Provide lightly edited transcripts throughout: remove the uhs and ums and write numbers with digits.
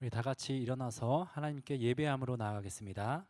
우리 다 같이 일어나서 하나님께 예배함으로 나아가겠습니다.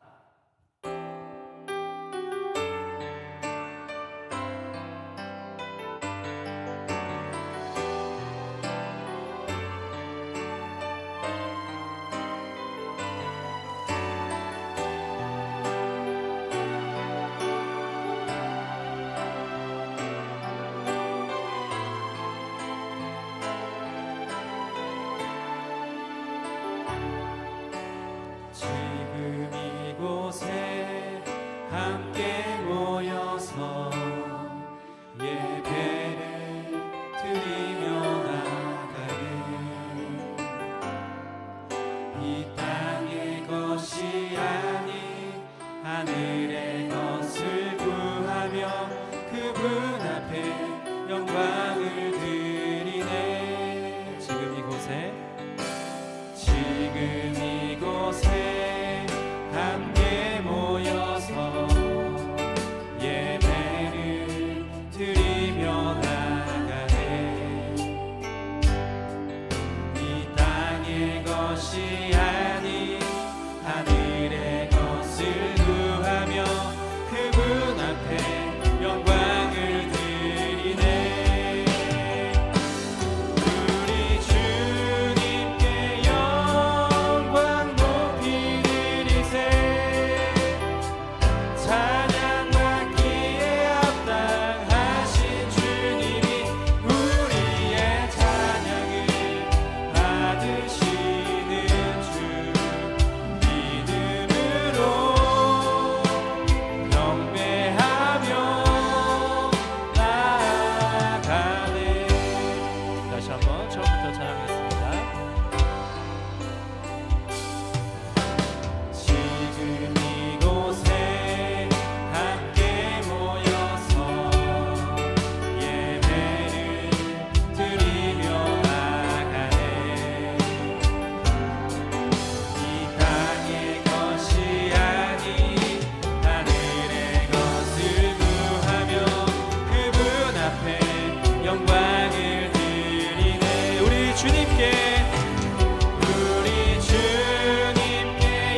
지금 이곳에 함께 모여서 예배를 드리며 나가네. 이 땅의 것이 아닌 하늘의 것을 구하며 그분 앞에 영광을 드리네. 지금 이곳에 함께 모여서 예배를 드리며 나가네. 이 땅의 것이 아닌 하늘의 것을 구하며 그분 앞에 영광을 드리네. 우리 주님께 영광 높이 드리세. 찬양받기에 합당하신 주님이 우리의 찬양을 받으시는 주. 믿음으로 경배하며 나아가네. 다시 한번 처음부터 찬양하겠습니다. 지금 이곳에 함께 모여서 예배를 드리며 나가네. 이 땅의 것이 아닌 하늘의 것을 구하며 그분 앞에 영광을 드리네. 우리 주님께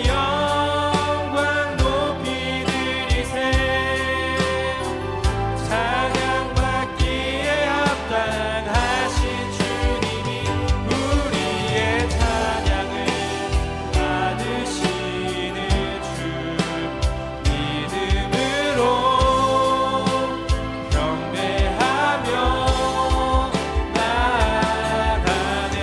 영광 높이 드리세. 찬양받기에 합당하신 주님이 우리의 찬양을 받으시는 주. 믿음으로 경배하며 나아가네.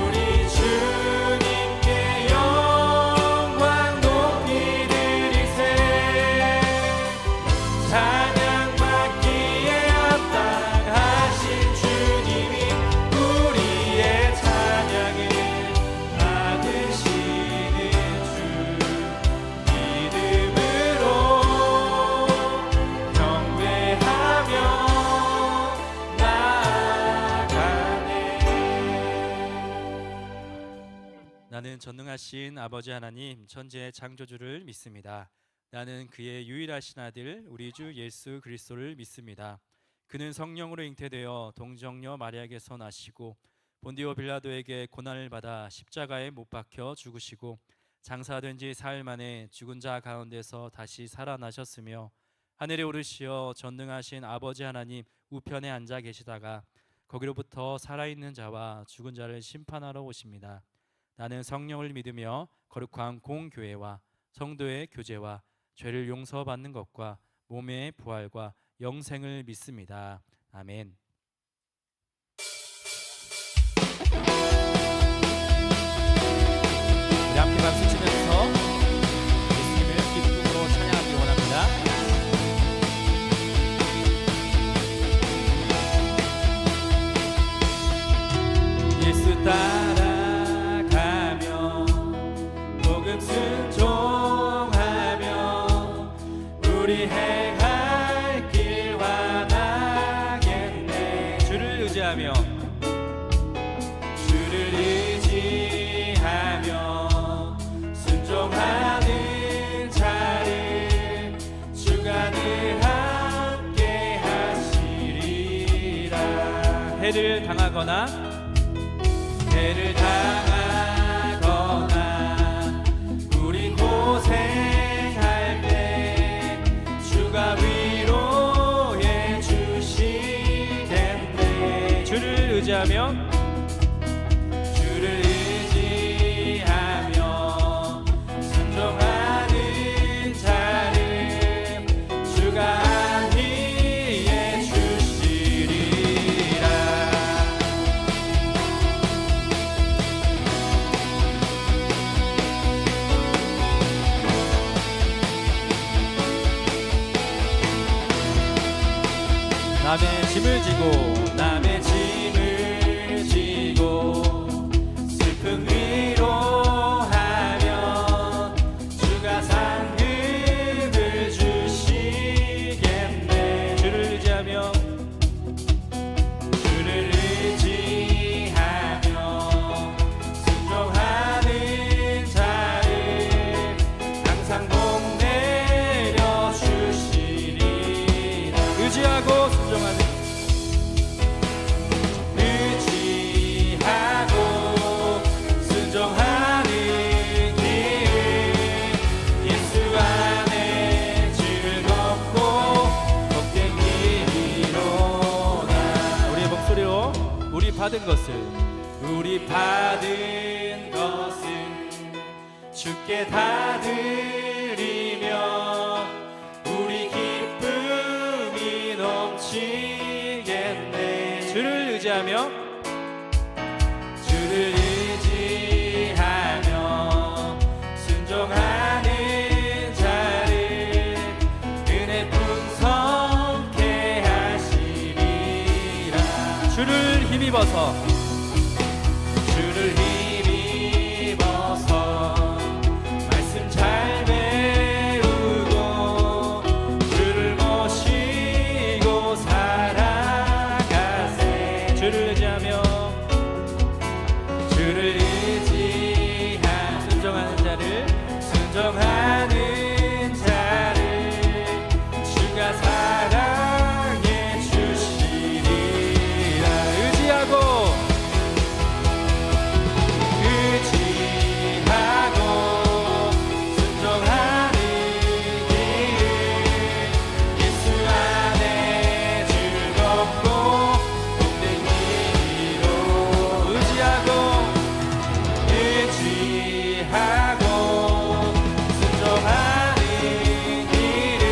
우리 주님께 영광 높이 드리세. 찬양받기에 합당하신 주님이 우리의 찬양을 받으시는 주. 믿음으로 경배하며 나아가네. 나는 전능하신 아버지 하나님 천지의 창조주를 믿습니다. 나는 그의 유일하신 아들 우리 주 예수 그리스도를 믿습니다. 그는 성령으로 잉태되어 동정녀 마리아에게서 나시고 본디오 빌라도에게 고난을 받아 십자가에 못 박혀 죽으시고 장사된 지 사흘 만에 죽은 자 가운데서 다시 살아나셨으며 하늘에 오르시어 전능하신 아버지 하나님 우편에 앉아 계시다가 거기로부터 살아있는 자와 죽은 자를 심판하러 오십니다. 나는 성령을 믿으며 거룩한 공교회와 성도의 교제와 죄를 용서받는 것과 몸의 부활과 영생을 믿습니다. 아멘. 우리 함께 박수 치면서 예수님을 기쁨으로 찬양하기 원합니다. 예수 따라가며 복음 순종하며 우리 행할 길 완하겠네. 주를 의지하며 순종하는 자를 주간을 함께 하시리라. 해를 당하거나 박해를 당하거나 우리 고생할 때 주가 위로해 주시겠네. 주를 의지하며 주를 의지하며 순종하는 자를 주가 안위해 주시리라. 남의 짐을 지고 남의 짐을 지고 슬픔 위로하며 주가 상급을 주시겠네. 주를 의지하며 주를 의지하며 순종하는 자를 항상 복 내려 주시리라. 의지하고 순종하는 의지하고 순종하는 길 예수 안에 즐겁고 복된 길이로다. 우리의 목소리로 우리 받은 것을 우리 받은 것은 주께 다 드리며 우리 기쁨이 넘치겠네. 주를 의지하며 주를 의지하며 순종하는 자를 은혜 풍성케 하시리라. 주를 힘입어서 주를 힘입어서 말씀 잘 배우고 주를 모시고 살아가세. 주를 의지하며 주를 의지하며 순종하는 자를 순종하는 자를 주가 사랑해 주시리라. 의지하고 의지하고 순종하는 길 예수 안에 즐겁고 복된 길이로. 의지하고 의지하고 순종하는 길을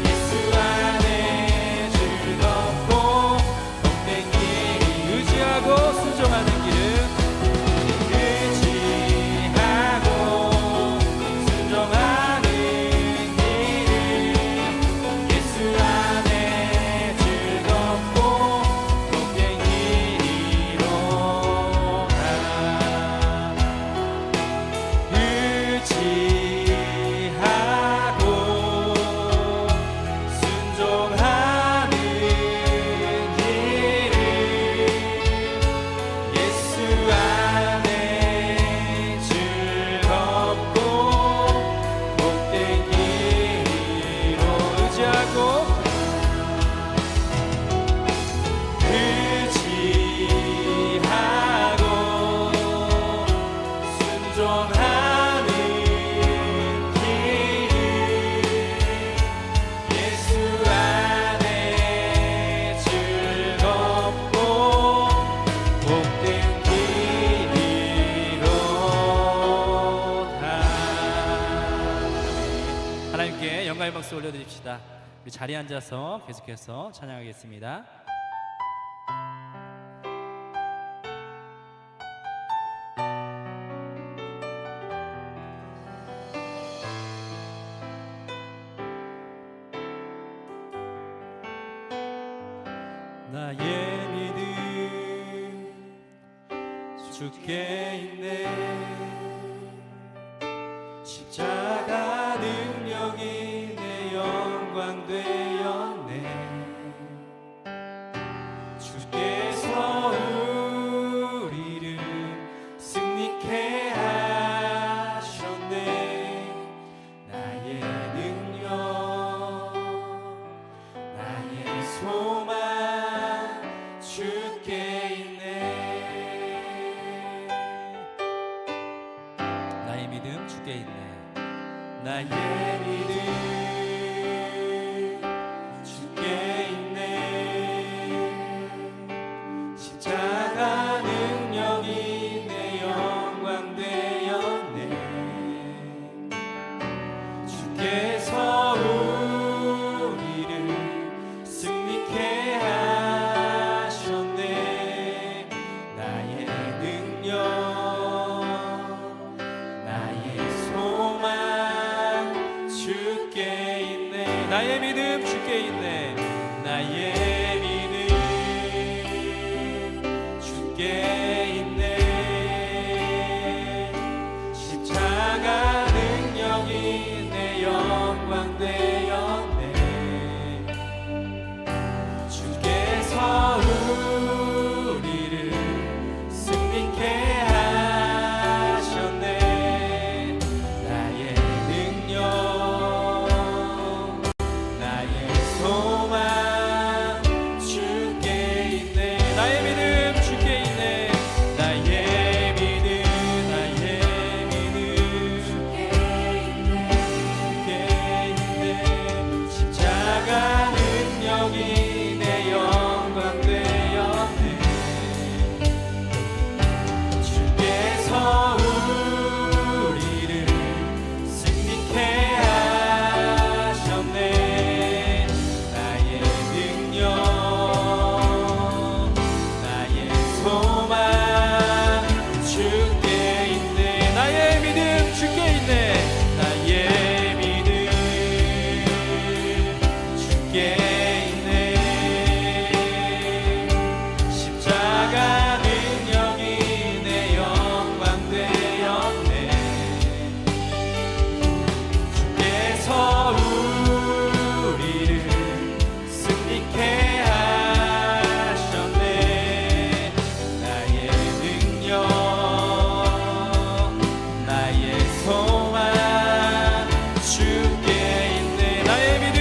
예수 안에 즐겁고 복된 길. 의지하고 순종하는 길은 의지하고 순종하는 길을 예수 안에 즐겁고 복된 길이로다. 의지하고 순종하는 길을 예수 안에 즐겁고 복된 길이로. 의지하고 의지하고 순종하는 길을 예수 안에 즐겁고 복된 길이로다. 하나님께 영광의 박수 올려드립시다. 우리 자리에 앉아서 계속해서 찬양하겠습니다. 나의 믿음 주께 있네. 십자가 능력이 내 영광 되었네. 주께서 우리를 승리케 하셨네. 나의 능력 나의 소망 주께 있네. 나의 믿음 주께 있네. 나의 믿음 주께 있네. 십자가 능력이 내 영광 되었네. 주께서 우리를 승리케 하셨네. 나의 능력 나의 소망 주께 있네. 나의 믿음 주께 있네. 나의 믿음 주께 있네. 십자가 능력이 내 영광 되었네. 주께서 우리를 승리케 하셨네. 나의 능력 나의 소망 주께 있네. 나의 믿음 주께 있네. 나의 믿음 주께 있네. 십자가 능력이 내 영광 되었네. 주께서 우리를 승리케 하셨네. 나의 능력 나의 소망 주께 있네. 나의 믿음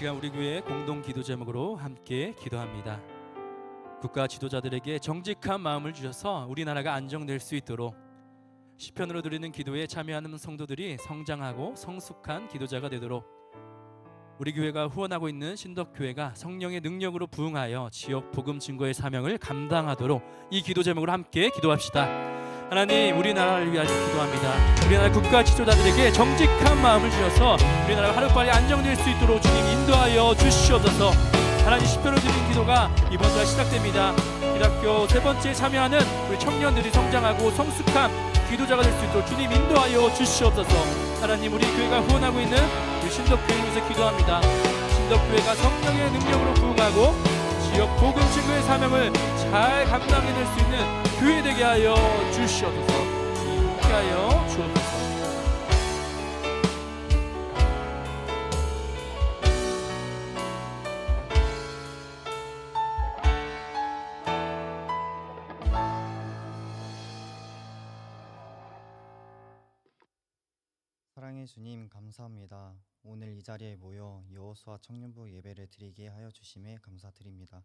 시간 우리 교회 공동 기도 제목으로 함께 기도합니다. 국가 지도자들에게 정직한 마음을 주셔서 우리나라가 안정될 수 있도록 시편으로 드리는 기도에 참여하는 성도들이 성장하고 성숙한 기도자가 되도록 우리 교회가 후원하고 있는 신덕교회가 성령의 능력으로 부응하여 지역 복음 증거의 사명을 감당하도록 이 기도 제목으로 함께 기도합시다. 하나님, 우리나라를 위하여 기도합니다. 우리나라 국가 지도자들에게 정직한 마음을 주셔서 우리나라가 하루빨리 안정될 수 있도록 주님 인도하여 주시옵소서. 하나님, 시편으로 드리는 기도가 이번 달 시작됩니다. 기독교 세 번째 참여하는 우리 청년들이 성장하고 성숙한 기도자가 될 수 있도록 주님 인도하여 주시옵소서. 하나님, 우리 교회가 후원하고 있는 우리 신덕교회를 위해서 기도합니다. 신덕교회가 성령의 능력으로 부응하고 지역 복음 증거의 사명을 잘 감당해낼 수 있는 교회 되게 하여 주시옵소서. 주님 함께하여 주옵소서. 사랑의 주님, 감사합니다. 오늘 이 자리에 모여 여호수아 청년부 예배를 드리게 하여 주심에 감사드립니다.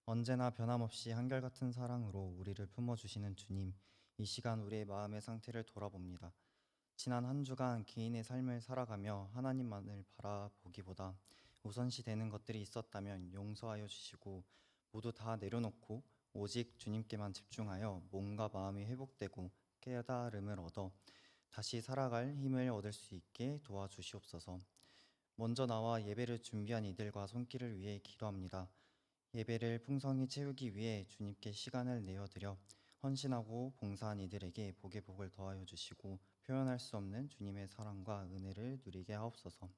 언제나 변함없이 한결같은 사랑으로 우리를 품어주시는 주님, 이 시간 우리의 마음의 상태를 돌아봅니다. 지난 한 주간 개인의 삶을 살아가며 하나님만을 바라보기보다 우선시 되는 것들이 있었다면 용서하여 주시고 모두 다 내려놓고 오직 주님께만 집중하여 몸과 마음이 회복되고 깨달음을 얻어 다시 살아갈 힘을 얻을 수 있게 도와주시옵소서. 먼저 나와 예배를 준비한 이들과 손길을 위해 기도합니다. 예배를 풍성히 채우기 위해 주님께 시간을 내어드려 헌신하고 봉사한 이들에게 복의 복을 더하여 주시고 표현할 수 없는 주님의 사랑과 은혜를 누리게 하옵소서.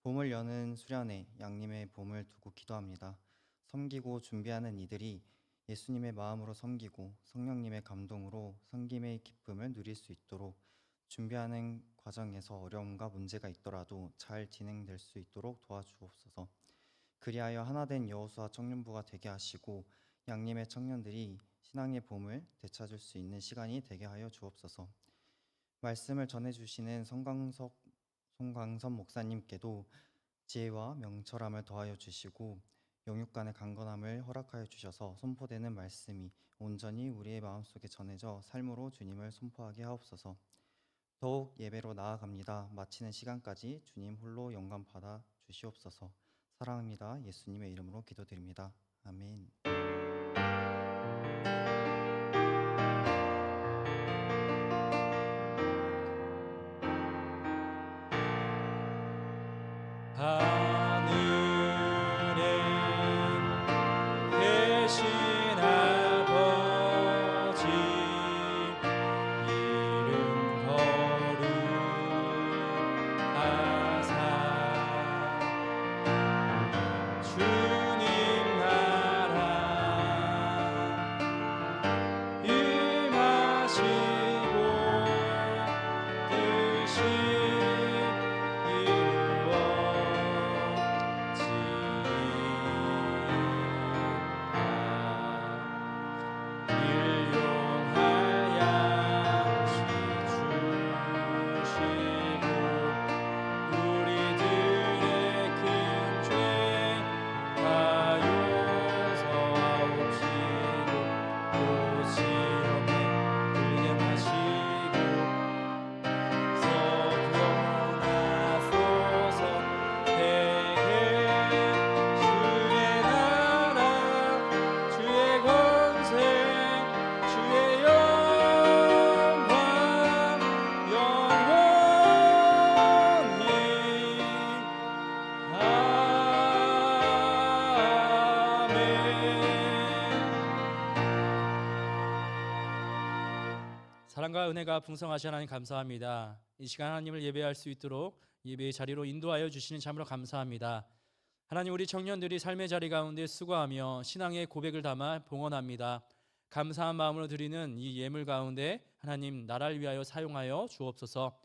봄을 여는 수련회 양님의 봄을 두고 기도합니다. 섬기고 준비하는 이들이 예수님의 마음으로 섬기고 성령님의 감동으로 섬김의 기쁨을 누릴 수 있도록 준비하는 과정에서 어려움과 문제가 있더라도 잘 진행될 수 있도록 도와주옵소서. 그리하여 하나된 여호수아 청년부가 되게 하시고 양님의 청년들이 신앙의 봄을 되찾을 수 있는 시간이 되게 하여 주옵소서. 말씀을 전해주시는 송광선 목사님께도 지혜와 명철함을 더하여 주시고 영육간의 강건함을 허락하여 주셔서 선포되는 말씀이 온전히 우리의 마음속에 전해져 삶으로 주님을 선포하게 하옵소서. 더욱 예배로 나아갑니다. 마치는 시간까지 주님 홀로 영광 받아 주시옵소서. 사랑합니다. 예수님의 이름으로 기도드립니다. 아멘. 하늘에 계신 아버지 이름 거룩하사 주님 나라 임하시고 뜻이 사랑과 은혜가 풍성하신 하나님 감사합니다. 이 시간 하나님을 예배할 수 있도록 예배의 자리로 인도하여 주시는 참으로 감사합니다. 하나님, 우리 청년들이 삶의 자리 가운데 수고하며 신앙의 고백을 담아 봉헌합니다. 감사한 마음으로 드리는 이 예물 가운데 하나님 나라를 위하여 사용하여 주옵소서.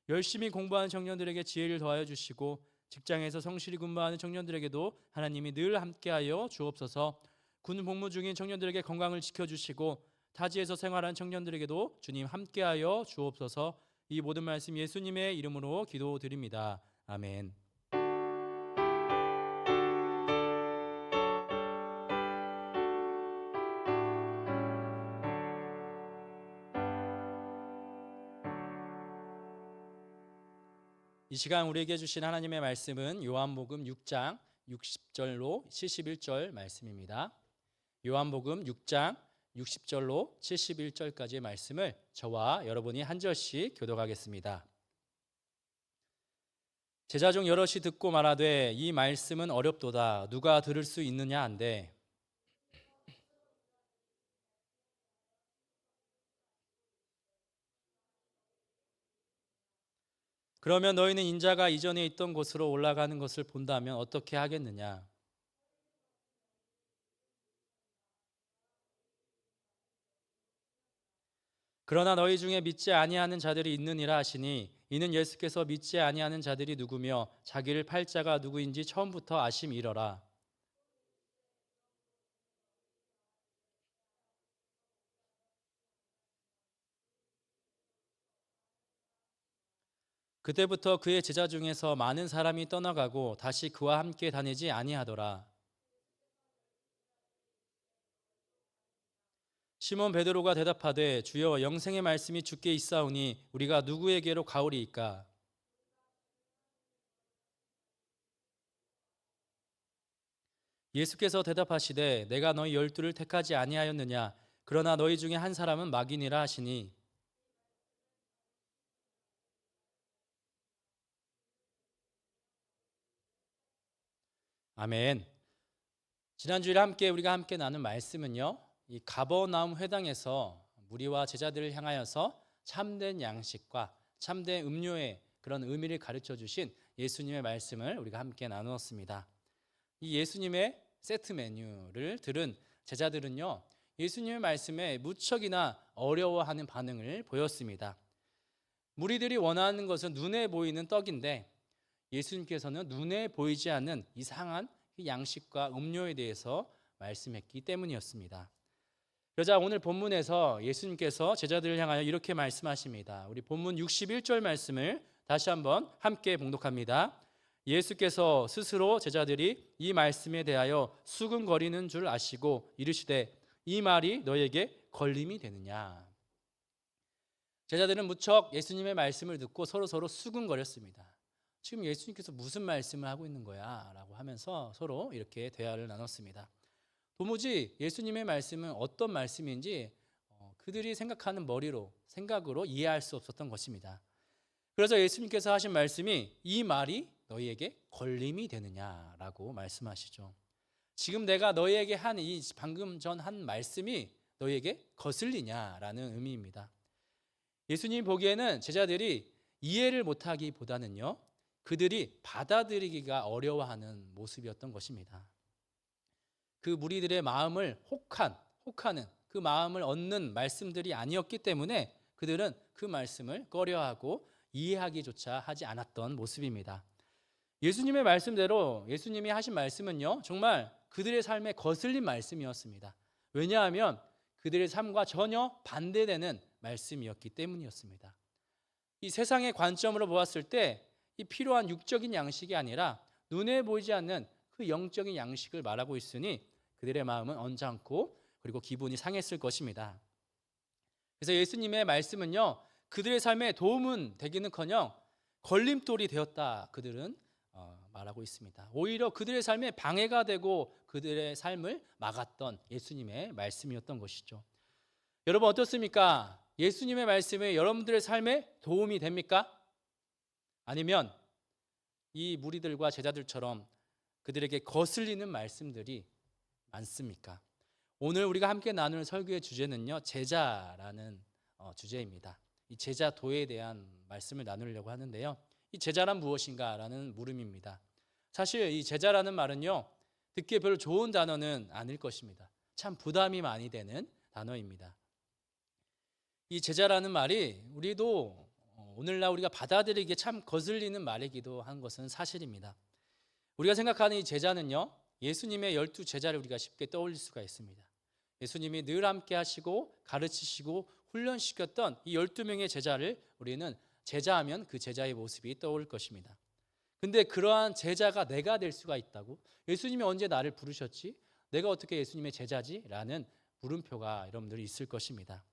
열심히 공부하는 청년들에게 지혜를 더하여 주시고 직장에서 성실히 근무하는 청년들에게도 하나님이 늘 함께하여 주옵소서. 군 복무 중인 청년들에게 건강을 지켜주시고 타지에서 생활하는 청년들에게도 주님 함께하여 주옵소서. 이 모든 말씀 예수님의 이름으로 기도드립니다. 아멘. 이 시간 우리에게 주신 하나님의 말씀은 요한복음 6장 60절로 71절 말씀입니다. 요한복음 6장 60절로 71절까지의 말씀을 저와 여러분이 한 절씩 교독하겠습니다. 제자 중 여럿이 듣고 말하되 이 말씀은 어렵도다 누가 들을 수 있느냐 한데 그러면 너희는 인자가 이전에 있던 곳으로 올라가는 것을 본다면 어떻게 하겠느냐? 그러나 너희 중에 믿지 아니하는 자들이 있느니라 하시니 이는 예수께서 믿지 아니하는 자들이 누구며 자기를 팔 자가 누구인지 처음부터 아심이러라. 그때부터 그의 제자 중에서 많은 사람이 떠나가고 다시 그와 함께 다니지 아니하더라. 시몬 베드로가 대답하되 주여 영생의 말씀이 주께 있사오니 우리가 누구에게로 가오리이까? 예수께서 대답하시되 내가 너희 12를 택하지 아니하였느냐? 그러나 너희 중에 한 사람은 마귀니라 하시니 아멘. 지난주에 우리가 함께 나눈 말씀은요, 이 가버나움 회당에서 무리와 제자들을 향하여서 참된 양식과 참된 음료의 그런 의미를 가르쳐 주신 예수님의 말씀을 우리가 함께 나누었습니다. 이 예수님의 세트 메뉴를 들은 제자들은요, 예수님의 말씀에 무척이나 어려워하는 반응을 보였습니다. 무리들이 원하는 것은 눈에 보이는 떡인데 예수님께서는 눈에 보이지 않는 이상한 양식과 음료에 대해서 말씀했기 때문이었습니다. 그러자 오늘 본문에서 예수님께서 제자들을 향하여 이렇게 말씀하십니다. 우리 본문 61절 말씀을 다시 한번 함께 봉독합니다. 예수께서 스스로 제자들이 이 말씀에 대하여 수근거리는 줄 아시고 이르시되 이 말이 너에게 걸림이 되느냐. 제자들은 무척 예수님의 말씀을 듣고 서로 수근거렸습니다. 지금 예수님께서 무슨 말씀을 하고 있는 거야? 라고 하면서 서로 이렇게 대화를 나눴습니다. 도무지 예수님의 말씀은 어떤 말씀인지 그들이 생각하는 생각으로 이해할 수 없었던 것입니다. 그래서 예수님께서 하신 말씀이 이 말이 너희에게 걸림이 되느냐라고 말씀하시죠. 지금 내가 너희에게 방금 전 한 말씀이 너희에게 거슬리냐라는 의미입니다. 예수님 보기에는 제자들이 이해를 못하기보다는요, 그들이 받아들이기가 어려워하는 모습이었던 것입니다. 그 무리들의 마음을 혹하는 그 마음을 얻는 말씀들이 아니었기 때문에 그들은 그 말씀을 꺼려하고 이해하기조차 하지 않았던 모습입니다. 예수님의 말씀대로 예수님이 하신 말씀은요, 정말 그들의 삶에 거슬린 말씀이었습니다. 왜냐하면 그들의 삶과 전혀 반대되는 말씀이었기 때문이었습니다. 이 세상의 관점으로 보았을 때 이 필요한 육적인 양식이 아니라 눈에 보이지 않는 그 영적인 양식을 말하고 있으니 그들의 마음은 언짢고 그리고 기분이 상했을 것입니다. 그래서 예수님의 말씀은요, 그들의 삶에 도움은 되기는커녕 걸림돌이 되었다 그들은 말하고 있습니다. 오히려 그들의 삶에 방해가 되고 그들의 삶을 막았던 예수님의 말씀이었던 것이죠. 여러분 어떻습니까? 예수님의 말씀이 여러분들의 삶에 도움이 됩니까? 아니면 이 무리들과 제자들처럼 그들에게 거슬리는 말씀들이 많습니까? 오늘 우리가 함께 나눌 설교의 주제는요, 제자라는 주제입니다. 이 제자도에 대한 말씀을 나누려고 하는데요, 이 제자란 무엇인가라는 물음입니다. 사실 이 제자라는 말은요, 듣기에 별로 좋은 단어는 아닐 것입니다. 참 부담이 많이 되는 단어입니다. 이 제자라는 말이 우리도 오늘날 우리가 받아들이기에 참 거슬리는 말이기도 한 것은 사실입니다. 우리가 생각하는 이 제자는요, 예수님의 12제자를 우리가 쉽게 떠올릴 수가 있습니다. 예수님이 늘 함께 하시고 가르치시고 훈련시켰던 이 12명의 제자를 우리는 제자하면 그 제자의 모습이 떠오를 것입니다. 근데 그러한 제자가 내가 될 수가 있다고? 예수님이 언제 나를 부르셨지? 내가 어떻게 예수님의 제자지? 라는 물음표가 여러분들이 있을 것입니다.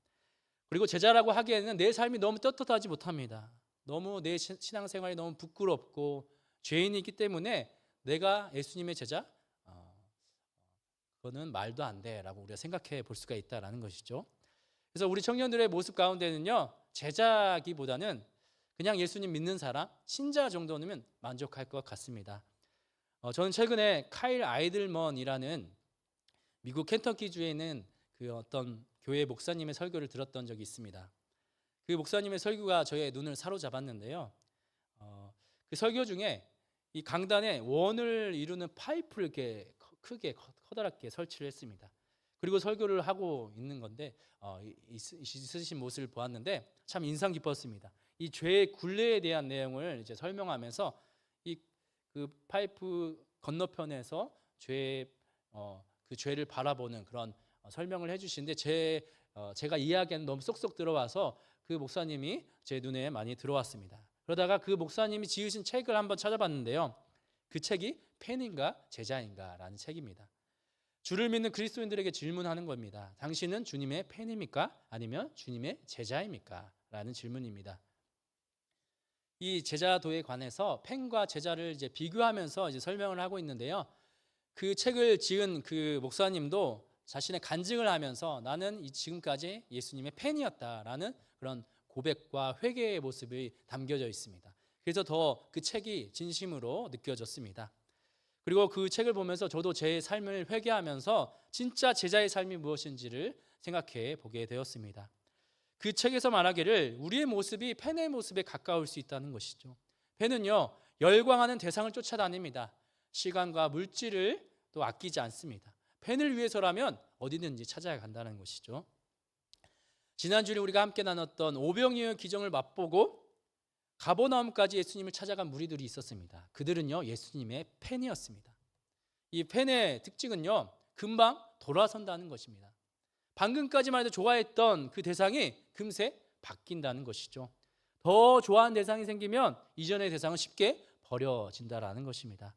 그리고 제자라고 하기에는 내 삶이 너무 떳떳하지 못합니다. 너무 내 신앙생활이 너무 부끄럽고 죄인이 있기 때문에 내가 예수님의 제자? 그거는 말도 안 돼라고 우리가 생각해 볼 수가 있다라는 것이죠. 그래서 우리 청년들의 모습 가운데는요, 제자기보다는 그냥 예수님 믿는 사람, 신자 정도는 만족할 것 같습니다. 저는 최근에 카일 아이들먼이라는 미국 켄터키주에 있는 그 어떤 교회 목사님의 설교를 들었던 적이 있습니다. 그 목사님의 설교가 저의 눈을 사로잡았는데요. 그 설교 중에 이 강단에 원을 이루는 파이프를 이렇게 크게 커다랗게 설치를 했습니다. 그리고 설교를 하고 있는 건데 있으신 모습을 보았는데 참 인상 깊었습니다. 이 죄의 굴레에 대한 내용을 이제 설명하면서 그 파이프 건너편에서 그 죄를 바라보는 그런 설명을 해주시는데 제가 이야기하는 너무 쏙쏙 들어와서 그 목사님이 제 눈에 많이 들어왔습니다. 그러다가 그 목사님이 지으신 책을 한번 찾아봤는데요. 그 책이 팬인가 제자인가 라는 책입니다. 주를 믿는 그리스도인들에게 질문하는 겁니다. 당신은 주님의 팬입니까? 아니면 주님의 제자입니까? 라는 질문입니다. 이 제자도에 관해서 팬과 제자를 이제 비교하면서 이제 설명을 하고 있는데요. 그 책을 지은 그 목사님도 자신의 간증을 하면서 나는 지금까지 예수님의 팬이었다라는 그런 고백과 회개의 모습이 담겨져 있습니다. 그래서 더 그 책이 진심으로 느껴졌습니다. 그리고 그 책을 보면서 저도 제 삶을 회개하면서 진짜 제자의 삶이 무엇인지를 생각해 보게 되었습니다. 그 책에서 말하기를 우리의 모습이 팬의 모습에 가까울 수 있다는 것이죠. 팬은요, 열광하는 대상을 쫓아다닙니다. 시간과 물질을 또 아끼지 않습니다. 팬을 위해서라면 어디든지 찾아간다는 것이죠. 지난주에 우리가 함께 나눴던 오병이어의 기적을 맛보고 가버나움까지 예수님을 찾아간 무리들이 있었습니다. 그들은요, 예수님의 팬이었습니다. 이 팬의 특징은요, 금방 돌아선다는 것입니다. 방금까지만 해도 좋아했던 그 대상이 금세 바뀐다는 것이죠. 더 좋아하는 대상이 생기면 이전의 대상은 쉽게 버려진다라는 것입니다.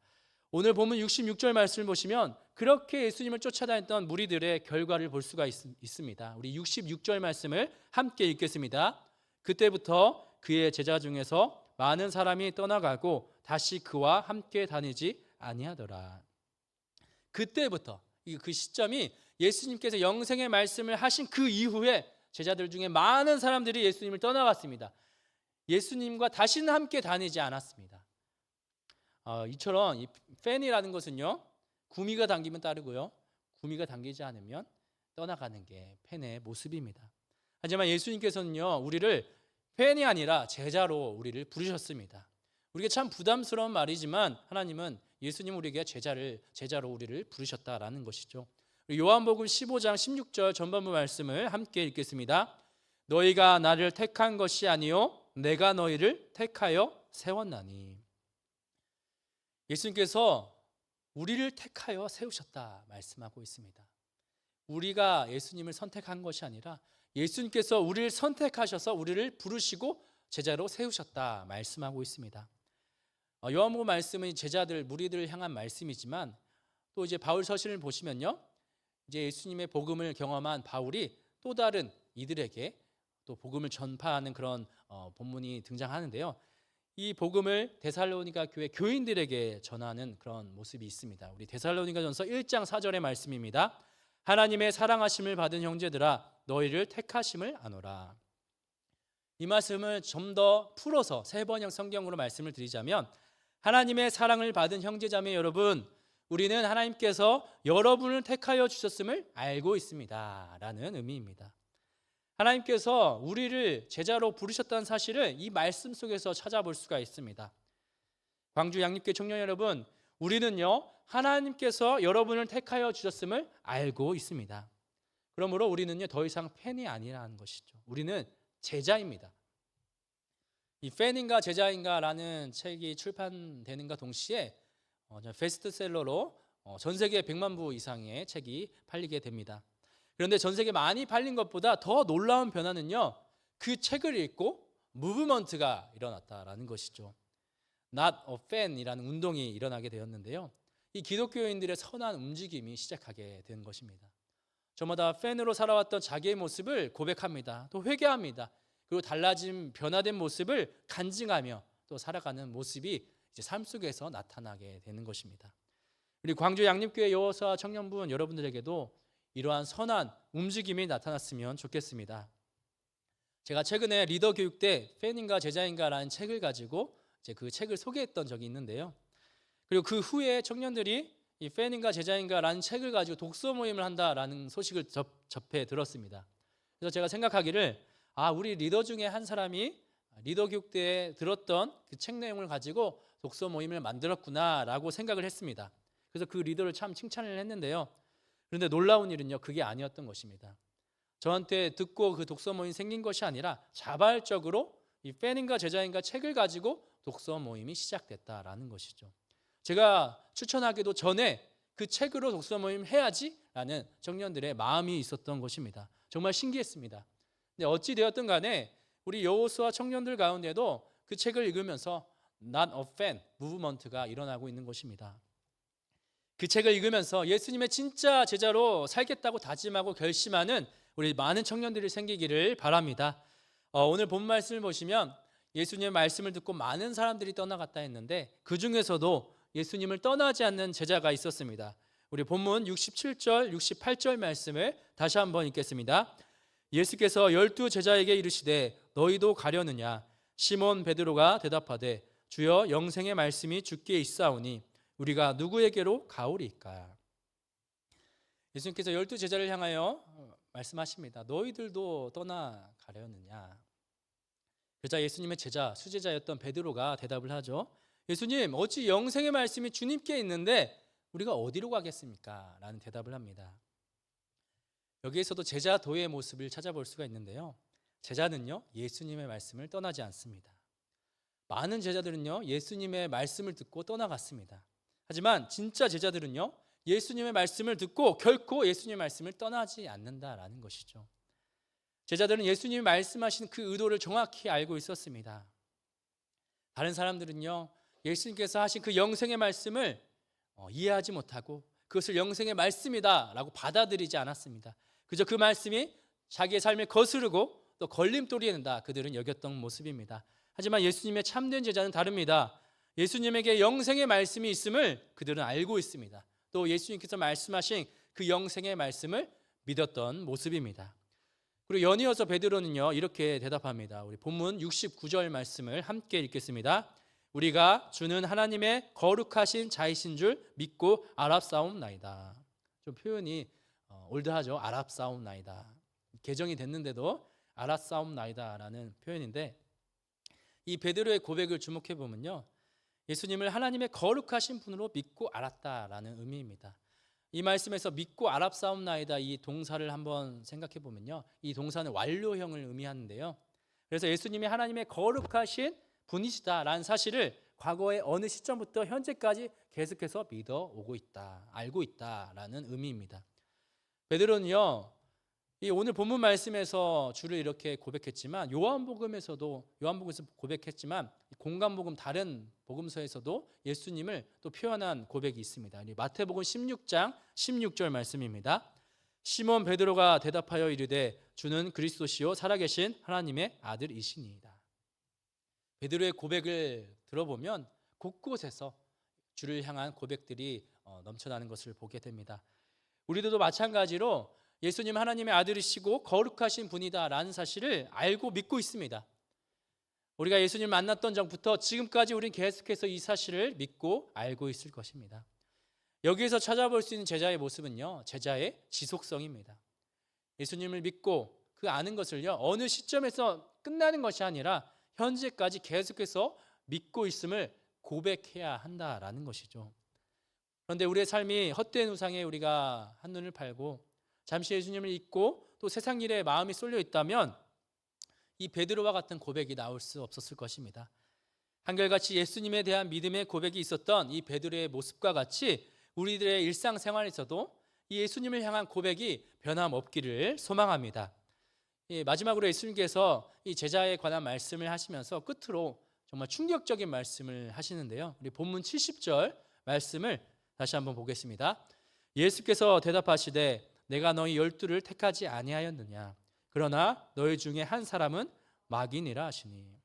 오늘 본문 66절 말씀을 보시면 그렇게 예수님을 쫓아다녔던 무리들의 결과를 볼 수가 있습니다. 우리 66절 말씀을 함께 읽겠습니다. 그때부터 그의 제자 중에서 많은 사람이 떠나가고 다시 그와 함께 다니지 아니하더라. 그때부터 그 시점이 예수님께서 영생의 말씀을 하신 그 이후에 제자들 중에 많은 사람들이 예수님을 떠나갔습니다. 예수님과 다시는 함께 다니지 않았습니다. 이처럼 이 팬이라는 것은요, 구미가 당기면 따르고요, 구미가 당기지 않으면 떠나가는 게 팬의 모습입니다. 하지만 예수님께서는요, 우리를 팬이 아니라 제자로 우리를 부르셨습니다. 우리가 참 부담스러운 말이지만 하나님은 예수님 우리에게 제자로 우리를 부르셨다라는 것이죠. 요한복음 15장 16절 전반부 말씀을 함께 읽겠습니다. 너희가 나를 택한 것이 아니요 내가 너희를 택하여 세웠나니. 예수님께서 우리를 택하여 세우셨다 말씀하고 있습니다. 우리가 예수님을 선택한 것이 아니라 예수님께서 우리를 선택하셔서 우리를 부르시고 제자로 세우셨다 말씀하고 있습니다. 요한복음 말씀은 제자들, 무리들을 향한 말씀이지만 또 이제 바울 서신을 보시면요, 이제 예수님의 복음을 경험한 바울이 또 다른 이들에게 또 복음을 전파하는 그런 본문이 등장하는데요. 이 복음을 데살로니가 교회 교인들에게 전하는 그런 모습이 있습니다. 우리 데살로니가전서 1장 4절의 말씀입니다. 하나님의 사랑하심을 받은 형제들아 너희를 택하심을 아노라. 이 말씀을 좀 더 풀어서 세 번역 성경으로 말씀을 드리자면 하나님의 사랑을 받은 형제자매 여러분, 우리는 하나님께서 여러분을 택하여 주셨음을 알고 있습니다 라는 의미입니다. 하나님께서 우리를 제자로 부르셨다는 사실을 이 말씀 속에서 찾아볼 수가 있습니다. 광주 양립교회 청년 여러분, 우리는요 하나님께서 여러분을 택하여 주셨음을 알고 있습니다. 그러므로 우리는요 더 이상 팬이 아니라는 것이죠. 우리는 제자입니다. 이 팬인가 제자인가라는 책이 출판되는가 동시에 베스트셀러로 전 세계 100만 부 이상의 책이 팔리게 됩니다. 그런데 전 세계 많이 팔린 것보다 더 놀라운 변화는요, 그 책을 읽고 무브먼트가 일어났다라는 것이죠. Not a Fan이라는 운동이 일어나게 되었는데요, 이 기독교인들의 선한 움직임이 시작하게 된 것입니다. 저마다 팬으로 살아왔던 자기의 모습을 고백합니다. 또 회개합니다. 그리고 달라진 변화된 모습을 간증하며 또 살아가는 모습이 이제 삶 속에서 나타나게 되는 것입니다. 우리 광주 양립교회 여호수아 청년분 여러분들에게도 이러한 선한 움직임이 나타났으면 좋겠습니다. 제가 최근에 리더 교육 때 팬인가 제자인가라는 책을 가지고 이제 그 책을 소개했던 적이 있는데요. 그리고 그 후에 청년들이 이 팬인가 제자인가라는 책을 가지고 독서 모임을 한다라는 소식을 접해 들었습니다. 그래서 제가 생각하기를 우리 리더 중에 한 사람이 리더 교육 때 들었던 그 책 내용을 가지고 독서 모임을 만들었구나라고 생각을 했습니다. 그래서 그 리더를 참 칭찬을 했는데요. 그런데 놀라운 일은요, 그게 아니었던 것입니다. 저한테 듣고 그 독서 모임이 생긴 것이 아니라 자발적으로 이 팬인가 제자인가 책을 가지고 독서 모임이 시작됐다라는 것이죠. 제가 추천하기도 전에 그 책으로 독서 모임 해야지라는 청년들의 마음이 있었던 것입니다. 정말 신기했습니다. 근데 어찌 되었든 간에 우리 여호수아 청년들 가운데도 그 책을 읽으면서 Not a fan 무브먼트가 일어나고 있는 것입니다. 그 책을 읽으면서 예수님의 진짜 제자로 살겠다고 다짐하고 결심하는 우리 많은 청년들이 생기기를 바랍니다. 오늘 본 말씀을 보시면 예수님의 말씀을 듣고 많은 사람들이 떠나갔다 했는데 그 중에서도 예수님을 떠나지 않는 제자가 있었습니다. 우리 본문 67절, 68절 말씀을 다시 한번 읽겠습니다. 예수께서 12 제자에게 이르시되 너희도 가려느냐? 시몬 베드로가 대답하되 주여 영생의 말씀이 주께 있사오니 우리가 누구에게로 가오리까? 예수님께서 12 제자를 향하여 말씀하십니다. 너희들도 떠나가려느냐? 그러자 예수님의 제자, 수제자였던 베드로가 대답을 하죠. 예수님, 어찌 영생의 말씀이 주님께 있는데 우리가 어디로 가겠습니까? 라는 대답을 합니다. 여기에서도 제자도의 모습을 찾아볼 수가 있는데요. 제자는요, 예수님의 말씀을 떠나지 않습니다. 많은 제자들은요, 예수님의 말씀을 듣고 떠나갔습니다. 하지만 진짜 제자들은요, 예수님의 말씀을 듣고 결코 예수님의 말씀을 떠나지 않는다라는 것이죠. 제자들은 예수님이 말씀하신 그 의도를 정확히 알고 있었습니다. 다른 사람들은요, 예수님께서 하신 그 영생의 말씀을 이해하지 못하고 그것을 영생의 말씀이다라고 받아들이지 않았습니다. 그저 그 말씀이 자기의 삶에 거스르고 또 걸림돌이 된다 그들은 여겼던 모습입니다. 하지만 예수님의 참된 제자는 다릅니다. 예수님에게 영생의 말씀이 있음을 그들은 알고 있습니다. 또 예수님께서 말씀하신 그 영생의 말씀을 믿었던 모습입니다. 그리고 연이어서 베드로는요, 이렇게 대답합니다. 우리 본문 69절 말씀을 함께 읽겠습니다. 우리가 주는 하나님의 거룩하신 자이신 줄 믿고 알았사옵나이다. 좀 표현이 올드하죠. 알았사옵나이다. 개정이 됐는데도 알았사옵나이다라는 표현인데, 이 베드로의 고백을 주목해 보면요, 예수님을 하나님의 거룩하신 분으로 믿고 알았다라는 의미입니다. 이 말씀에서 믿고 알았사옵나이다 이 동사를 한번 생각해 보면요, 이 동사는 완료형을 의미하는데요. 그래서 예수님이 하나님의 거룩하신 분이시다라는 사실을 과거의 어느 시점부터 현재까지 계속해서 믿어오고 있다, 알고 있다라는 의미입니다. 베드로는요, 이 오늘 본문 말씀에서 주를 이렇게 고백했지만 요한복음에서 고백했지만 공관복음 다른 복음서에서도 예수님을 또 표현한 고백이 있습니다. 마태복음 16장 16절 말씀입니다. 시몬 베드로가 대답하여 이르되 주는 그리스도시요 살아계신 하나님의 아들이시니이다. 베드로의 고백을 들어보면 곳곳에서 주를 향한 고백들이 넘쳐나는 것을 보게 됩니다. 우리들도 마찬가지로 예수님 하나님의 아들이시고 거룩하신 분이다라는 사실을 알고 믿고 있습니다. 우리가 예수님 만났던 전부터 지금까지 우리는 계속해서 이 사실을 믿고 알고 있을 것입니다. 여기에서 찾아볼 수 있는 제자의 모습은요, 제자의 지속성입니다. 예수님을 믿고 그 아는 것을요, 어느 시점에서 끝나는 것이 아니라 현재까지 계속해서 믿고 있음을 고백해야 한다라는 것이죠. 그런데 우리의 삶이 헛된 우상에 우리가 한눈을 팔고 잠시 예수님을 잊고 또 세상 일에 마음이 쏠려 있다면 이 베드로와 같은 고백이 나올 수 없었을 것입니다. 한결같이 예수님에 대한 믿음의 고백이 있었던 이 베드로의 모습과 같이 우리들의 일상생활에서도 이 예수님을 향한 고백이 변함없기를 소망합니다. 마지막으로 예수님께서 이 제자에 관한 말씀을 하시면서 끝으로 정말 충격적인 말씀을 하시는데요. 우리 본문 70절 말씀을 다시 한번 보겠습니다. 예수께서 대답하시되 내가 너희 12를 택하지 아니하였느냐? 그러나 너희 중에 한 사람은 마귀니라 하시니.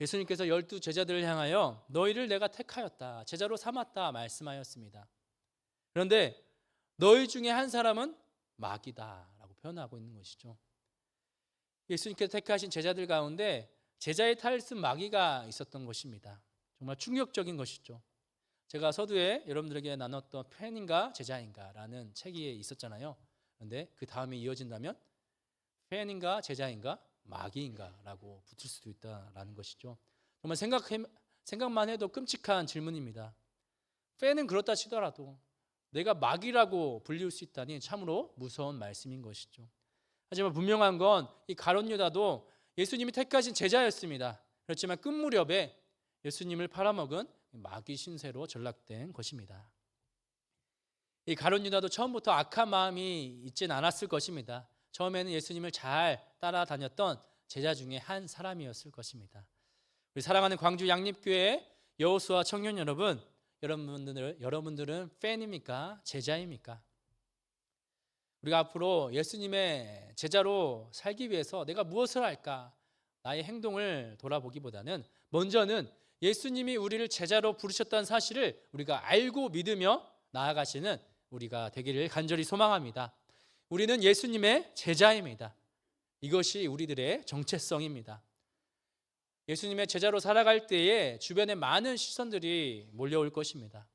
예수님께서 12 제자들을 향하여 너희를 내가 택하였다, 제자로 삼았다 말씀하였습니다. 그런데 너희 중에 한 사람은 마귀다라고 표현하고 있는 것이죠. 예수님께서 택하신 제자들 가운데 제자의 탈을 쓴 마귀가 있었던 것입니다. 정말 충격적인 것이죠. 제가 서두에 여러분들에게 나눴던 팬인가 제자인가라는 책이 있었잖아요. 그런데 그 다음에 이어진다면 팬인가 제자인가 마귀인가라고 붙을 수도 있다라는 것이죠. 정말 생각만 해도 끔찍한 질문입니다. 팬은 그렇다 치더라도 내가 마귀라고 불릴 수 있다니 참으로 무서운 말씀인 것이죠. 하지만 분명한 건 이 가룟 유다도 예수님이 택하신 제자였습니다. 그렇지만 끝 무렵에 예수님을 팔아먹은 마귀 신세로 전락된 것입니다. 이 가룟 유다도 처음부터 악한 마음이 있진 않았을 것입니다. 처음에는 예수님을 잘 따라다녔던 제자 중에 한 사람이었을 것입니다. 우리 사랑하는 광주 양립교회 여호수아 청년 여러분, 여러분들은 팬입니까? 제자입니까? 우리가 앞으로 예수님의 제자로 살기 위해서 내가 무엇을 할까? 나의 행동을 돌아보기보다는 먼저는 예수님이 우리를 제자로 부르셨다는 사실을 우리가 알고 믿으며 나아가시는 우리가 되기를 간절히 소망합니다. 우리는 예수님의 제자입니다. 이것이 우리들의 정체성입니다. 예수님의 제자로 살아갈 때에 주변에 많은 시선들이 몰려올 것입니다.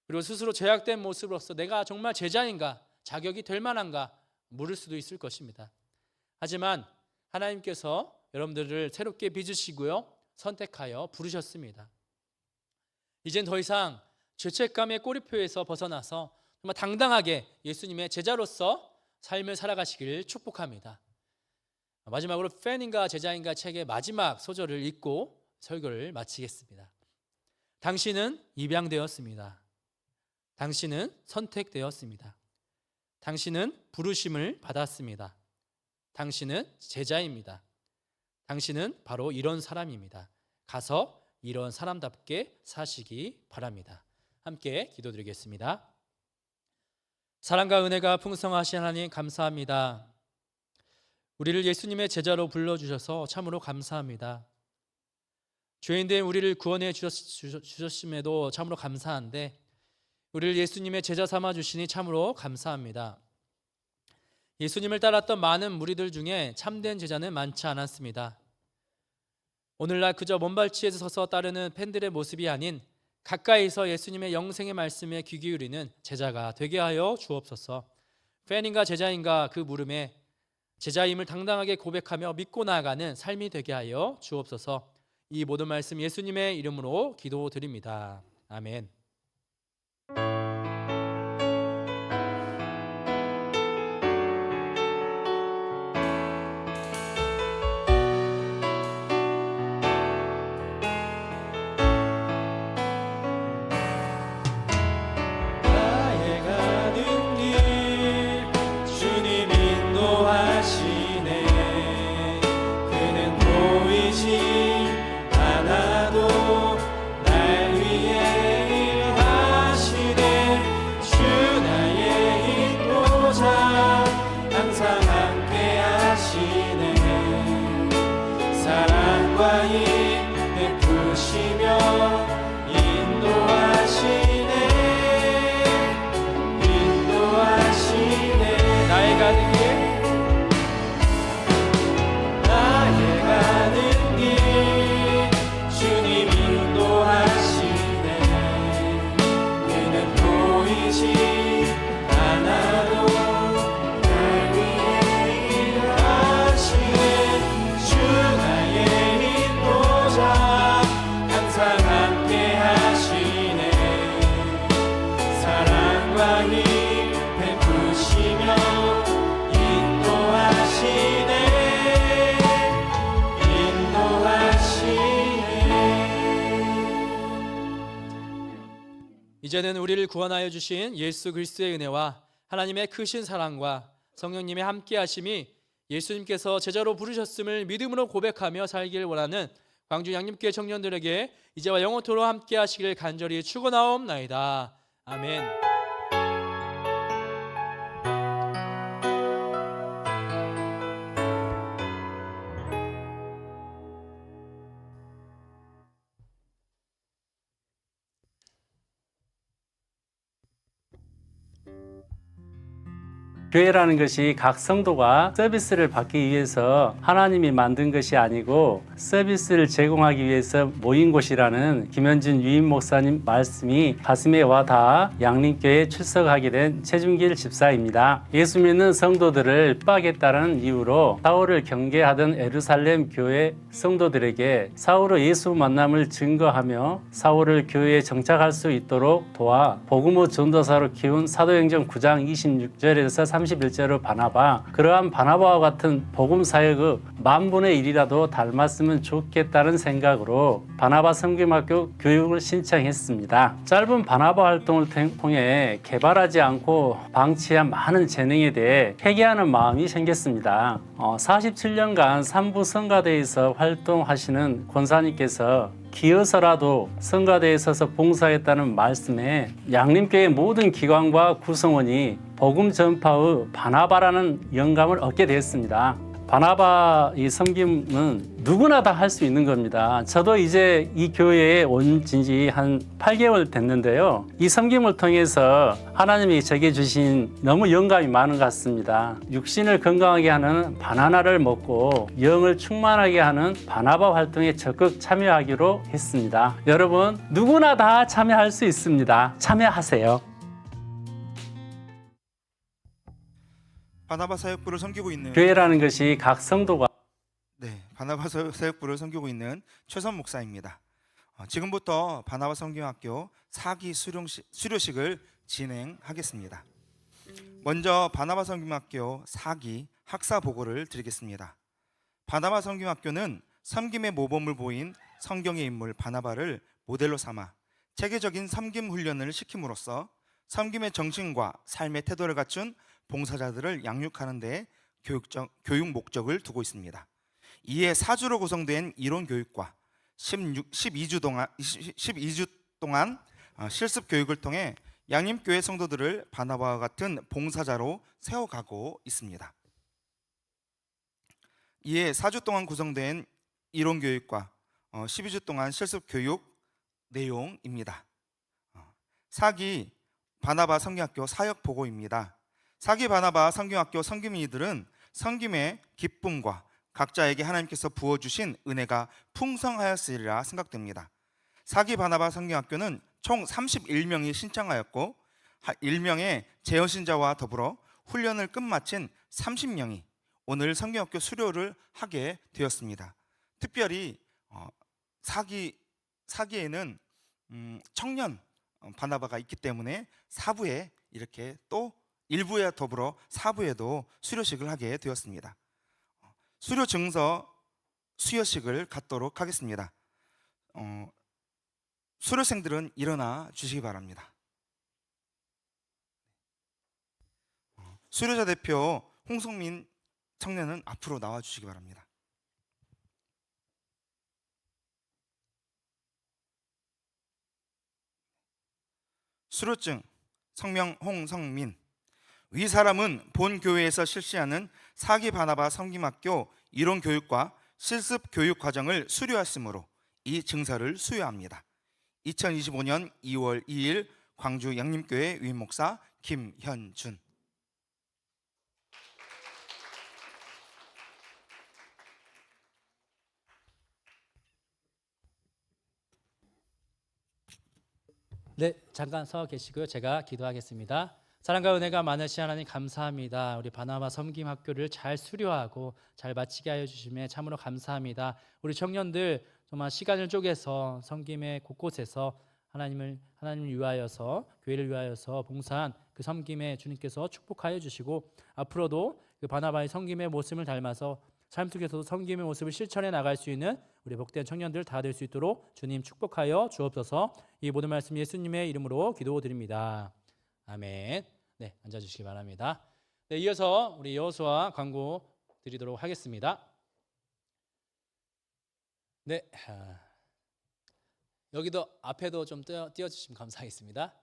그리고 스스로 제약된 모습으로서 내가 정말 제자인가, 자격이 될 만한가 물을 수도 있을 것입니다. 하지만 하나님께서 여러분들을 새롭게 빚으시고요, 선택하여 부르셨습니다. 이젠 더 이상 죄책감의 꼬리표에서 벗어나서 정말 당당하게 예수님의 제자로서 삶을 살아가시길 축복합니다. 마지막으로 팬인가 제자인가 책의 마지막 소절을 읽고 설교를 마치겠습니다. 당신은 입양되었습니다. 당신은 선택되었습니다. 당신은 부르심을 받았습니다. 당신은 제자입니다. 당신은 바로 이런 사람입니다. 가서 이런 사람답게 사시기 바랍니다. 함께 기도드리겠습니다. 사랑과 은혜가 풍성하신 하나님 감사합니다. 우리를 예수님의 제자로 불러주셔서 참으로 감사합니다. 죄인된 우리를 구원해 주셨음에도 참으로 감사한데 우리를 예수님의 제자 삼아 주시니 참으로 감사합니다. 예수님을 따랐던 많은 무리들 중에 참된 제자는 많지 않았습니다. 오늘날 그저 먼발치에서 서서 따르는 팬들의 모습이 아닌 가까이서 예수님의 영생의 말씀에 귀 기울이는 제자가 되게 하여 주옵소서. 팬인가 제자인가 그 물음에 제자임을 당당하게 고백하며 믿고 나아가는 삶이 되게 하여 주옵소서. 이 모든 말씀 예수님의 이름으로 기도드립니다. 아멘. 나의 가는 길 주님 인도하시네. 그는 보이지 않아도 날 위해 일하시네. 주 나의 인도자 항상 함께 하시네. 사랑과 힘 베푸시며 인도하시네. 나의 가는 길 나의 가는 길 주님 인도하시네. 그는 보이지 않아도 날 위해 일하시네. 주 나의 인도자 항상 함께 하시네. 사랑과 힘 베푸시며 인도하시네. 이제는 우리를 구원하여 주신 예수 그리스도의 은혜와 하나님의 크신 사랑과 성령님의 함께 하심이 예수님께서 제자로 부르셨음을 믿음으로 고백하며 살길 원하는 광주 양림교회 청년들에게 이제와 영원토록 함께 하시길 간절히 축원하옵나이다. 아멘. 교회라는 것이 각 성도가 서비스를 받기 위해서 하나님이 만든 것이 아니고 서비스를 제공하기 위해서 모인 곳이라는 김현준 유임 목사님 말씀이 가슴에 와닿아 양림교회에 출석하게 된 최준길 집사입니다. 예수 믿는 성도들을 핍박했다는 이유로 사울을 경계하던 예루살렘 교회 성도들에게 사울의 예수 만남을 증거하며 사울을 교회에 정착할 수 있도록 도와 복음의 전도사로 키운 사도행전 9장 26절에서 31절의 바나바, 그러한 바나바와 같은 복음 사역의 10,000분의 1이라도 닮았으면 좋겠다는 생각으로 바나바 섬김학교 교육을 신청했습니다. 짧은 바나바 활동을 통해 개발하지 않고 방치한 많은 재능에 대해 회개하는 마음이 생겼습니다. 47년간 삼부 성가대에서 활동하시는 권사님께서 기어서라도 성가대에 서서 봉사했다는 말씀에 양림교회 모든 기관과 구성원이 복음 전파의 바나바라는 영감을 얻게 되었습니다. 바나바 이 섬김은 누구나 다 할 수 있는 겁니다. 저도 이제 이 교회에 온 지 한 8개월 됐는데요. 이 섬김을 통해서 하나님이 제게 주신 너무 영감이 많은 것 같습니다. 육신을 건강하게 하는 바나나를 먹고 영을 충만하게 하는 바나바 활동에 적극 참여하기로 했습니다. 여러분, 누구나 다 참여할 수 있습니다. 참여하세요. 바나바 사역부를 섬기고 있는 교회라는 것이 각 성도가 바나바 사역부를 섬기고 있는 최선 목사입니다. 지금부터 바나바 섬김학교 4기 수료식을 진행하겠습니다. 먼저 바나바 섬김학교 4기 학사 보고를 드리겠습니다. 바나바 섬김학교는 섬김의 모범을 보인 성경의 인물 바나바를 모델로 삼아 체계적인 섬김 훈련을 시킴으로써 섬김의 정신과 삶의 태도를 갖춘 봉사자들을 양육하는 데 교육 목적을 두고 있습니다. 이에 4주로 구성된 이론 교육과 12주 동안 실습 교육을 통해 양림교회 성도들을 바나바와 같은 봉사자로 세워가고 있습니다. 이에 4주 동안 구성된 이론 교육과 12주 동안 실습 교육 내용입니다. 4기 바나바 섬김학교 사역 보고입니다. 4기 바나바 섬김학교 섬김이들은 섬김의 기쁨과 각자에게 하나님께서 부어주신 은혜가 풍성하였으리라 생각됩니다. 4기 바나바 섬김학교는 총 31명이 신청하였고 1명의 재연신자와 더불어 훈련을 끝마친 30명이 오늘 섬김학교 수료를 하게 되었습니다. 특별히 4기에는 청년 바나바가 있기 때문에 4부에 이렇게 또 1부에 더불어 4부에도 수료식을 하게 되었습니다. 수료 증서 수여식을 갖도록 하겠습니다. 수료생들은 일어나 주시기 바랍니다. 수료자 대표 홍성민 청년은 앞으로 나와 주시기 바랍니다. 수료증 성명 홍성민. 위 사람은 본 교회에서 실시하는 4기 바나바 섬김학교 이론 교육과 실습 교육 과정을 수료했으므로 이 증서를 수여합니다. 2025년 2월 2일 광주 양림교회 위임 목사 김현준. 네, 잠깐 서 계시고요. 제가 기도하겠습니다. 사랑과 은혜가 많으신 하나님 감사합니다. 우리 바나바 섬김학교를 잘 수료하고 잘 마치게 하여 주심에 참으로 감사합니다. 우리 청년들 정말 시간을 쪼개서 섬김의 곳곳에서 하나님을 위하여서 교회를 위하여서 봉사한 그 섬김에 주님께서 축복하여 주시고 앞으로도 그 바나바의 섬김의 모습을 닮아서 삶 속에서도 섬김의 모습을 실천해 나갈 수 있는 우리 복된 청년들 다 될 수 있도록 주님 축복하여 주옵소서. 이 모든 말씀 예수님의 이름으로 기도드립니다. 아멘. 네, 앉아주시기 바랍니다. 네, 이어서 우리 여호수아 광고 드리도록 하겠습니다. 네, 여기도 앞에도 좀 띄워주시면 감사하겠습니다.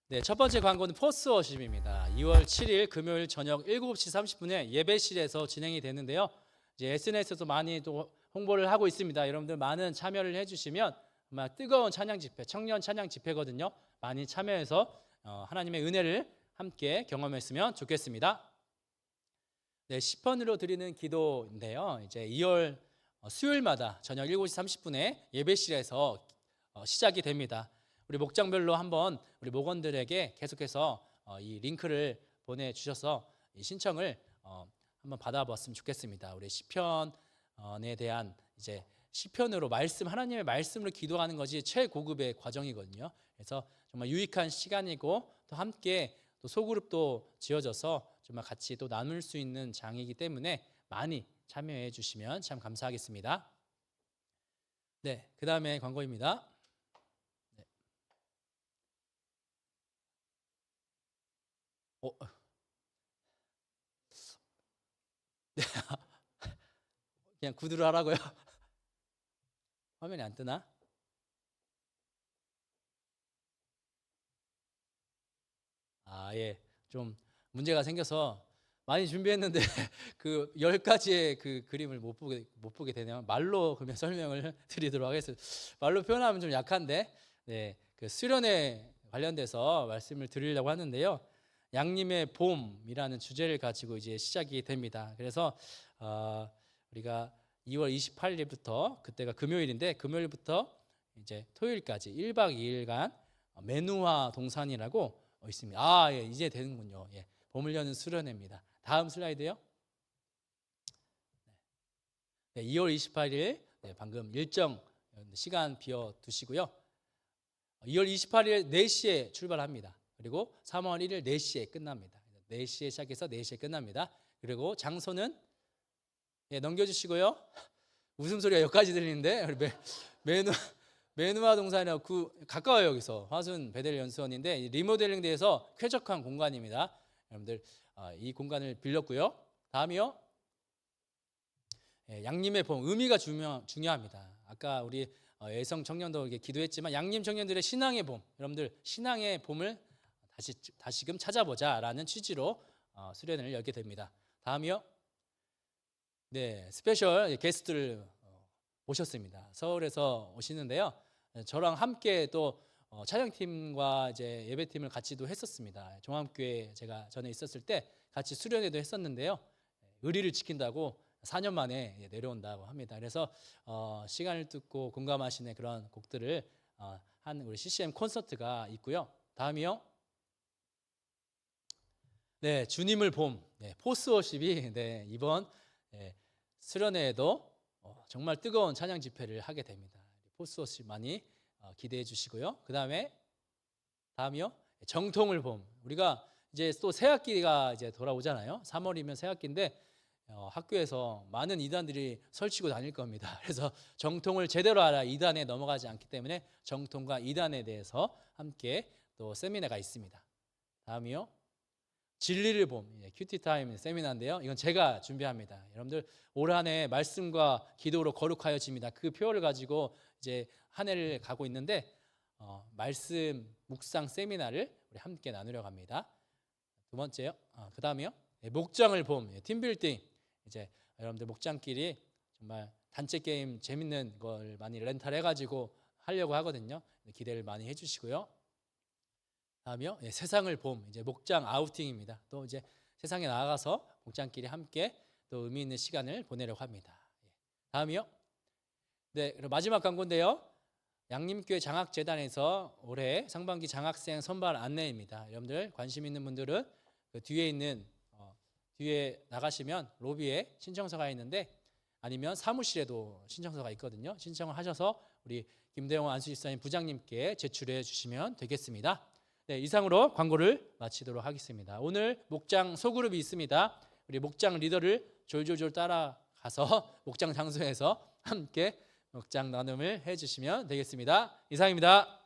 네, 첫 번째 광고는 포스워십입니다. 2월 7일 금요일 저녁 7시 30분에 예배실에서 진행이 되는데요. 이제 SNS에서 많이 또 홍보를 하고 있습니다. 여러분들 많은 참여를 해주시면 아마 뜨거운 찬양 집회, 청년 찬양 집회거든요. 많이 참여해서 하나님의 은혜를 함께 경험했으면 좋겠습니다. 네, 시편으로 드리는 기도인데요. 이제 2월 수요일마다 저녁 7시 30분에 예배실에서 시작이 됩니다. 우리 목장별로 한번 우리 목원들에게 계속해서 이 링크를 보내주셔서 이 신청을 한번 받아봤으면 좋겠습니다. 우리 시편에 대한 이제 시편으로 말씀, 하나님의 말씀으로 기도하는 것이 최고급의 과정이거든요. 그래서 정말 유익한 시간이고 또 함께 또 소그룹도 지어져서 정말 같이 또 나눌 수 있는 장이기 때문에 많이 참여해 주시면 참 감사하겠습니다. 네, 그 다음에 광고입니다. 네. 네. 그냥 구두를 하라고요? 화면이 안 뜨나? 예, 좀 문제가 생겨서 많이 준비했는데 그 10가지의 그 그림을 못 보게 되네요. 말로 그러면 설명을 드리도록 하겠습니다. 말로 표현하면 좀 약한데, 네, 그 수련회 관련돼서 말씀을 드리려고 하는데요. 양님의 봄이라는 주제를 가지고 이제 시작이 됩니다. 그래서 우리가 2월 28일부터 그때가 금요일인데 금요일부터 이제 토요일까지 1박 2일간 매누화 동산이라고 있습니다. 예, 이제 되는군요. 예, 봄을 여는 수련회입니다. 다음 슬라이드요. 네, 2월 28일 방금 일정 시간 비워 두시고요. 2월 28일 4시에 출발합니다. 그리고 3월 1일 4시에 끝납니다. 4시에 시작해서 4시에 끝납니다. 그리고 장소는 넘겨주시고요. 웃음소리가 여기까지 들리는데 매누화 동산이라고 가까워요. 여기서 화순 베델 연수원인데 리모델링 돼서 쾌적한 공간입니다. 여러분들 이 공간을 빌렸고요. 다음이요. 양님의 봄, 의미가 중요합니다. 아까 우리 예성 청년도 기도했지만 양님 청년들의 신앙의 봄, 여러분들 신앙의 봄을 다시금 찾아보자라는 취지로 수련회를 열게 됩니다. 다음이요. 네, 스페셜 게스트를 모셨습니다. 서울에서 오시는데요. 저랑 함께 또 촬영팀과 이제 예배팀을 같이도 했었습니다. 종합교회 제가 전에 있었을 때 같이 수련회도 했었는데요. 의리를 지킨다고 4년 만에 내려온다고 합니다. 그래서 시간을 듣고 공감하시는 그런 곡들을 한 우리 CCM 콘서트가 있고요. 다음이요. 네, 주님을 봄, 포스워십이 이번 수련회에도 정말 뜨거운 찬양 집회를 하게 됩니다. 포스워십 많이 기대해 주시고요. 그 다음이요. 정통을 봄. 우리가 이제 또 새학기가 이제 돌아오잖아요. 3월이면 새학기인데 학교에서 많은 이단들이 설치고 다닐 겁니다. 그래서 정통을 제대로 알아 이단에 넘어가지 않기 때문에 정통과 이단에 대해서 함께 또 세미나가 있습니다. 다음이요. 진리를 봄, 큐티타임 세미나인데요. 이건 제가 준비합니다. 여러분들 올 한 해 말씀과 기도로 거룩하여집니다. 그 표어를 가지고 이제 한 해를 가고 있는데 말씀 묵상 세미나를 우리 함께 나누려고 합니다. 두 번째요. 그 다음이요. 목장을 봄, 팀빌딩. 이제 여러분들 목장끼리 정말 단체 게임 재밌는 걸 많이 렌탈해가지고 하려고 하거든요. 기대를 많이 해주시고요. 다음이요. 세상을 봄, 이제 목장 아우팅입니다. 또 이제 세상에 나가서 목장끼리 함께 또 의미 있는 시간을 보내려고 합니다. 다음이요. 네, 그럼 마지막 광고인데요. 양림교회 장학재단에서 올해 상반기 장학생 선발 안내입니다. 여러분들 관심 있는 분들은 그 뒤에 있는 뒤에 나가시면 로비에 신청서가 있는데 아니면 사무실에도 신청서가 있거든요. 신청을 하셔서 우리 김대영 안수집사님 부장님께 제출해 주시면 되겠습니다. 네, 이상으로 광고를 마치도록 하겠습니다. 오늘 목장 소그룹이 있습니다. 우리 목장 리더를 졸졸졸 따라가서 목장 장소에서 함께 목장 나눔을 해주시면 되겠습니다. 이상입니다.